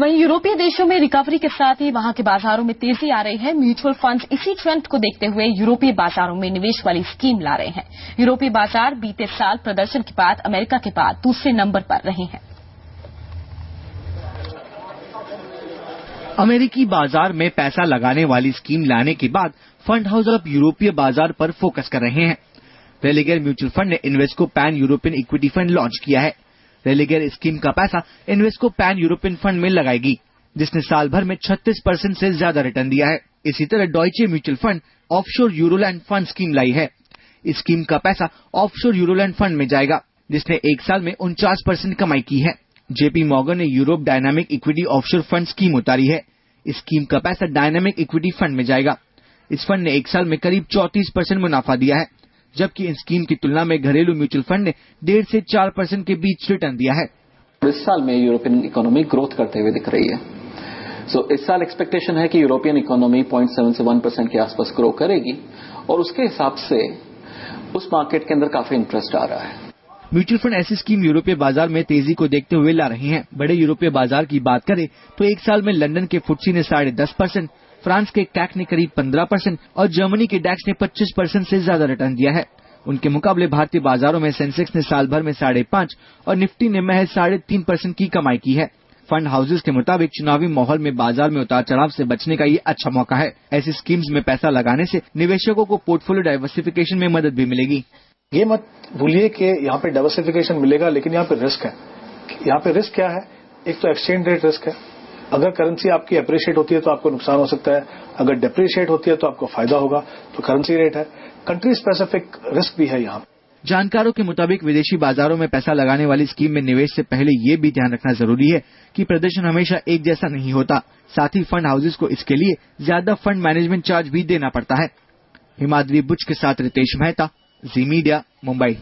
वहीं यूरोपीय देशों में रिकवरी के साथ ही वहां के बाजारों में तेजी आ रही है। म्यूचुअल फंड्स इसी ट्रेंड को देखते हुए यूरोपीय बाजारों में निवेश वाली स्कीम ला रहे हैं। यूरोपीय बाजार बीते साल प्रदर्शन के बाद अमेरिका के बाद दूसरे नंबर पर रहे हैं। अमेरिकी बाजार में पैसा लगाने वाली स्कीम लाने के बाद फंड हाउस अब यूरोपीय बाजार पर फोकस कर रहे हैं। रेलिगेर म्यूचुअल फंड ने Invesco pan European equity fund launch किया है। रेलिगेर स्कीम का पैसा इन्वेस्को पैन यूरोपियन फंड में लगाएगी, जिसने साल भर में 36% से ज्यादा रिटर्न दिया है। इसी तरह Deutsche mutual fund offshore Euroland fund scheme लाई है। इस स्कीम का पैसा ऑफशोर यूरोलैंड फंड में जाएगा, जिसने एक साल में 49% कमाई की है। जेपी मॉर्गन ने Europe dynamic equity offshore fund scheme उतारी है। इस स्कीम का पैसा डायनामिक इक्विटी फंड में जाएगा। इस फंड ने एक साल में करीब 34% मुनाफा दिया है, जबकि इन स्कीम की तुलना में घरेलू म्यूचुअल फंड ने 1.5 से 4% के बीच रिटर्न दिया है। इस साल में यूरोपियन इकोनॉमी ग्रोथ करते हुए दिख रही है। इस साल एक्सपेक्टेशन है कि यूरोपियन इकोनॉमी 0.7 से 1% के आसपास ग्रो करेगी और उसके हिसाब से उस मार्केट के अंदर काफी इंटरेस्ट आ रहा है। म्यूचुअल फंड ऐसी स्कीम यूरोपीय बाजार में तेजी को देखते हुए ला रहे हैं। बड़े यूरोपीय बाजार की बात करें तो एक साल में लंदन के फुटसी ने 10.5%, फ्रांस के कैक ने करीब 15% और जर्मनी के डैक्स ने 25% से ज्यादा रिटर्न दिया है। उनके मुकाबले भारतीय बाजारों में सेंसेक्स ने साल भर में 5.5% और निफ्टी ने महज 3.5% की कमाई की है। फंड हाउसेज के मुताबिक चुनावी माहौल में बाजार में उतार चढ़ाव से बचने का ये अच्छा मौका है। ऐसी स्कीम्स में पैसा लगाने से निवेशकों को पोर्टफोलियो डाइवर्सिफिकेशन में मदद भी मिलेगी। ये मत भूलिए कि यहाँ पे डाइवर्सिफिकेशन मिलेगा, लेकिन यहाँ पे रिस्क है। यहाँ पे रिस्क क्या है? एक तो एक्सचेंज रेट रिस्क है। अगर करेंसी आपकी अप्रिशिएट होती है तो आपको नुकसान हो सकता है, अगर डिप्रिशिएट होती है तो आपको फायदा होगा। तो करेंसी रेट है, कंट्री स्पेसिफिक रिस्क भी है यहाँ। जानकारों के मुताबिक विदेशी बाजारों में पैसा लगाने वाली स्कीम में निवेश से पहले ये भी ध्यान रखना जरूरी है कि प्रदर्शन हमेशा एक जैसा नहीं होता। साथ ही फंड हाउसेज को इसके लिए ज्यादा फंड मैनेजमेंट चार्ज भी देना पड़ता है। हिमाद्री बुच के साथ रितेश मेहता, जी मीडिया, मुंबई।